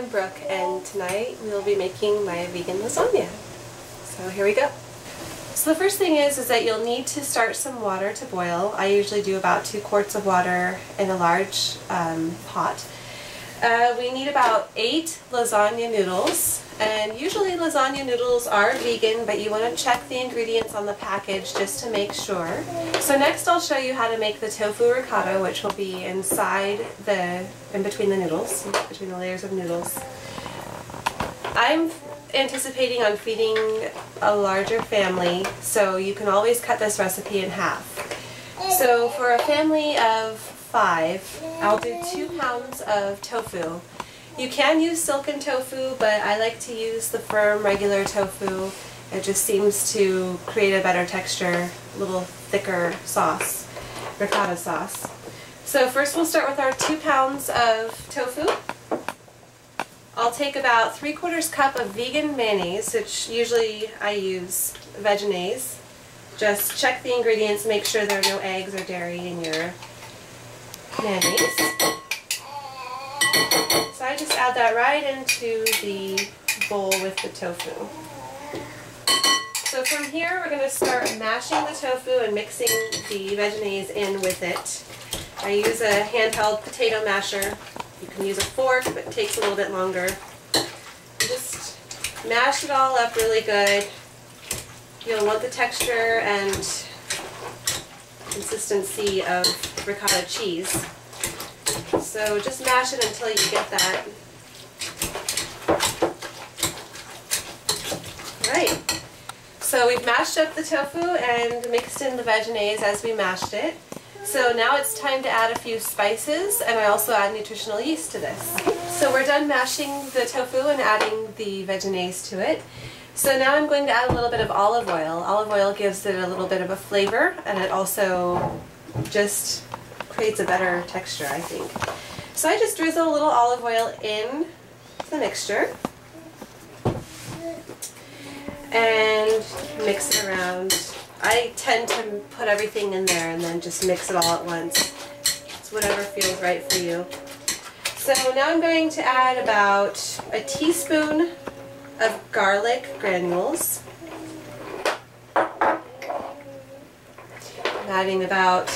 I'm Brooke, and tonight we will be making my vegan lasagna. So here we go. So the first thing is that you'll need to start some water to boil. I usually do about 2 quarts of water in a large pot. We need about 8 lasagna noodles, and usually lasagna noodles are vegan, but you want to check the ingredients on the package just to make sure. So next I'll show you how to make the tofu ricotta, which will be in between the noodles, between the layers of noodles. I'm anticipating on feeding a larger family, so you can always cut this recipe in half. So for a family of 5, I'll do 2 pounds of tofu. You can use silken tofu, but I like to use the firm regular tofu. It just seems to create a better texture, a little thicker sauce, ricotta sauce. So first we'll start with our 2 pounds of tofu. I'll take about 3/4 cup of vegan mayonnaise, which usually I use Vegenaise. Just check the ingredients, make sure there are no eggs or dairy in your mayonnaise. So I just add that right into the bowl with the tofu. So from here we're going to start mashing the tofu and mixing the Vegenaise in with it. I use a handheld potato masher. You can use a fork, but it takes a little bit longer. Just mash it all up really good. You'll want the texture and consistency of ricotta cheese. So just mash it until you get that. Right. So we've mashed up the tofu and mixed in the Vegenaise as we mashed it. So now it's time to add a few spices, and I also add nutritional yeast to this. So we're done mashing the tofu and adding the Vegenaise to it. So now I'm going to add a little bit of olive oil. Olive oil gives it a little bit of a flavor, and it also just creates a better texture, I think. So I just drizzle a little olive oil in the mixture and mix it around. I tend to put everything in there and then just mix it all at once. It's whatever feels right for you. So now I'm going to add about a teaspoon of garlic granules. I'm adding about,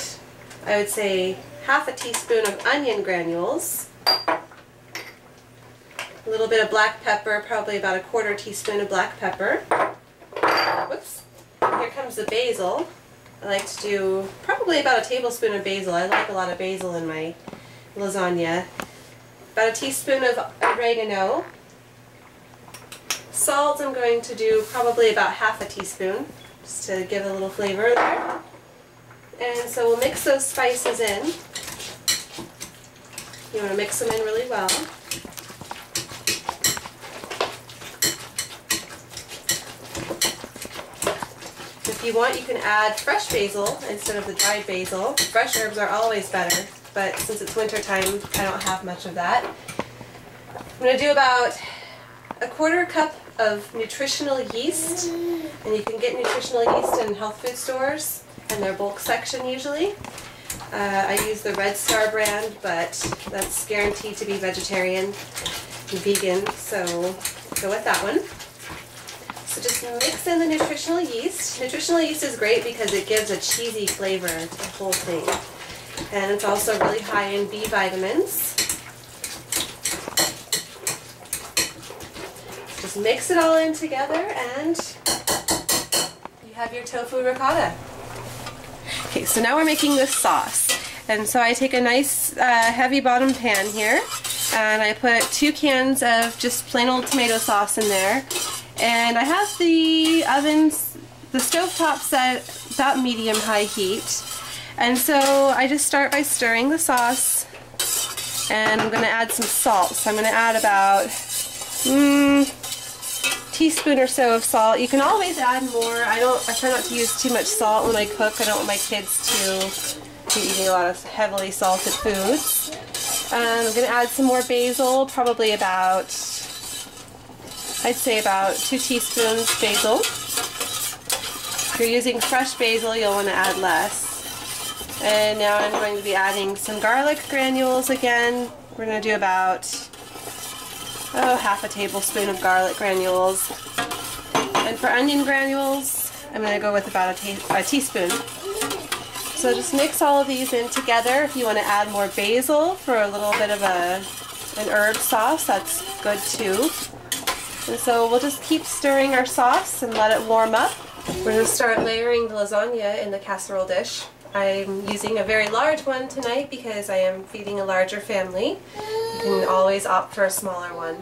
I would say, half a teaspoon of onion granules. A little bit of black pepper, probably about a 1/4 teaspoon of black pepper. Whoops. Here comes the basil. I like to do probably about a tablespoon of basil. I like a lot of basil in my lasagna. About a teaspoon of oregano. Salt I'm going to do probably about half a teaspoon, just to give a little flavor there. And so we'll mix those spices in. You want to mix them in really well. If you want, you can add fresh basil instead of the dried basil. Fresh herbs are always better, but since it's winter time, I don't have much of that. I'm going to do about a 1/4 cup of nutritional yeast, and you can get nutritional yeast in health food stores in their bulk section usually. I use the Red Star brand, but that's guaranteed to be vegetarian and vegan, so go with that one. So just mix in the nutritional yeast. Nutritional yeast is great because it gives a cheesy flavor to the whole thing. And it's also really high in B vitamins. Just mix it all in together and you have your tofu ricotta. Okay, so now we're making this sauce. And so I take a nice heavy bottom pan here, and I put 2 cans of just plain old tomato sauce in there. And I have the stovetop set about medium-high heat. And so I just start by stirring the sauce, and I'm going to add some salt. So I'm going to add about teaspoon or so of salt. You can always add more. I try not to use too much salt when I cook. I don't want my kids to be eating a lot of heavily salted foods. I'm going to add some more basil, probably about, I'd say about 2 teaspoons basil. If you're using fresh basil, you'll want to add less. And now I'm going to be adding some garlic granules again. We're going to do about half a tablespoon of garlic granules. And for onion granules, I'm going to go with about a teaspoon. So just mix all of these in together. If you want to add more basil for a little bit of an herb sauce, that's good too. And so we'll just keep stirring our sauce and let it warm up. We're going to start layering the lasagna in the casserole dish. I'm using a very large one tonight because I am feeding a larger family. You can always opt for a smaller one.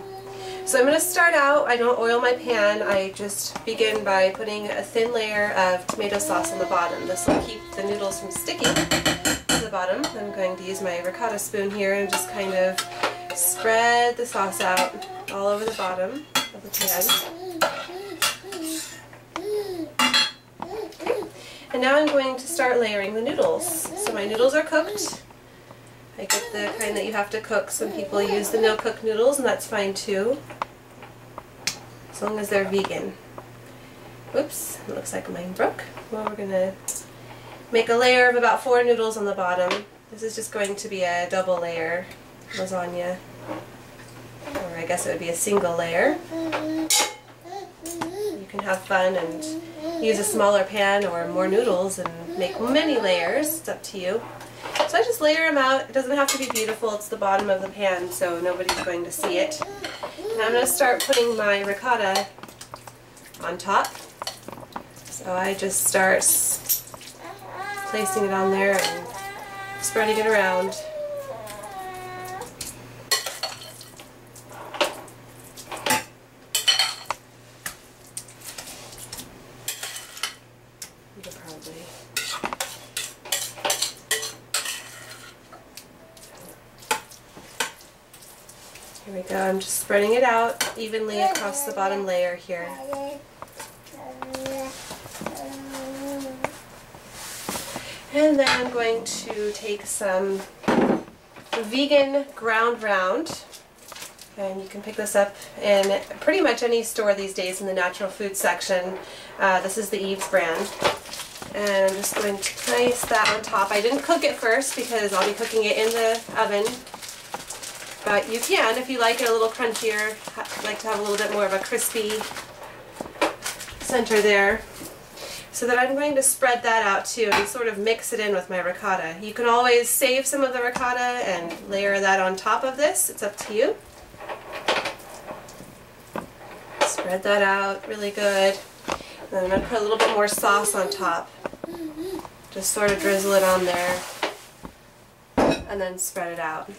So I'm going to start out, I don't oil my pan, I just begin by putting a thin layer of tomato sauce on the bottom. This will keep the noodles from sticking to the bottom. I'm going to use my ricotta spoon here and just kind of spread the sauce out all over the bottom of the pan. And now I'm going to start layering the noodles. So my noodles are cooked. I get the kind that you have to cook. Some people use the no-cook noodles, and that's fine too, as long as they're vegan. Whoops, it looks like mine broke. Well, we're going to make a layer of about 4 noodles on the bottom. This is just going to be a double layer lasagna, or I guess it would be a single layer. You can have fun and use a smaller pan or more noodles and make many layers. It's up to you. So I just layer them out. It doesn't have to be beautiful. It's the bottom of the pan, so nobody's going to see it. And I'm going to start putting my ricotta on top. So I just start placing it on there and spreading it around. You could probably... Here we go, I'm just spreading it out evenly across the bottom layer here. And then I'm going to take some vegan ground round, and you can pick this up in pretty much any store these days in the natural food section. This is the Eve's brand. And I'm just going to place that on top. I didn't cook it first because I'll be cooking it in the oven. But you can, if you like it a little crunchier, like to have a little bit more of a crispy center there. So then I'm going to spread that out too and sort of mix it in with my ricotta. You can always save some of the ricotta and layer that on top of this. It's up to you. Spread that out really good. And then I'm going to put a little bit more sauce on top. Just sort of drizzle it on there and then spread it out.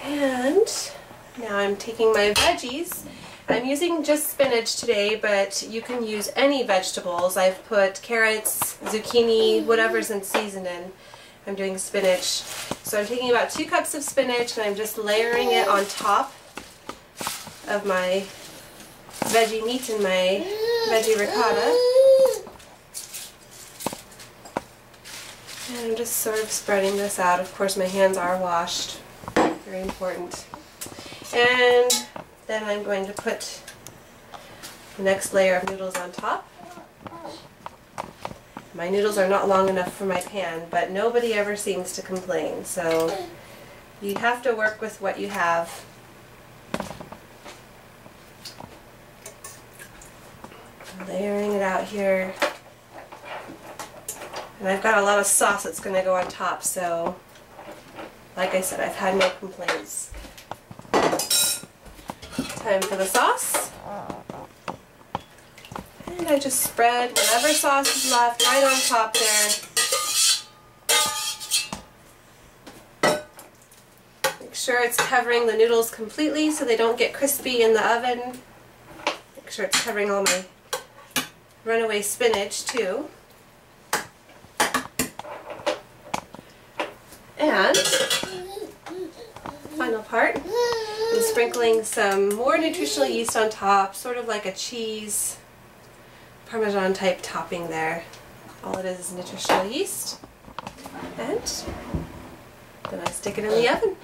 And now I'm taking my veggies. I'm using just spinach today, but you can use any vegetables. I've put carrots, zucchini, whatever's in season. I'm doing spinach. So I'm taking about 2 cups of spinach and I'm just layering it on top of my veggie meat and my veggie ricotta. And I'm just sort of spreading this out. Of course my hands are washed. Very important. And then I'm going to put the next layer of noodles on top. My noodles are not long enough for my pan, but nobody ever seems to complain, so you have to work with what you have. Layering it out here. And I've got a lot of sauce that's going to go on top, so like I said, I've had no complaints. Time for the sauce. And I just spread whatever sauce is left right on top there. Make sure it's covering the noodles completely so they don't get crispy in the oven. Make sure it's covering all my runaway spinach too. And final part, I'm sprinkling some more nutritional yeast on top, sort of like a cheese Parmesan type topping there. All it is nutritional yeast. And then I stick it in the oven.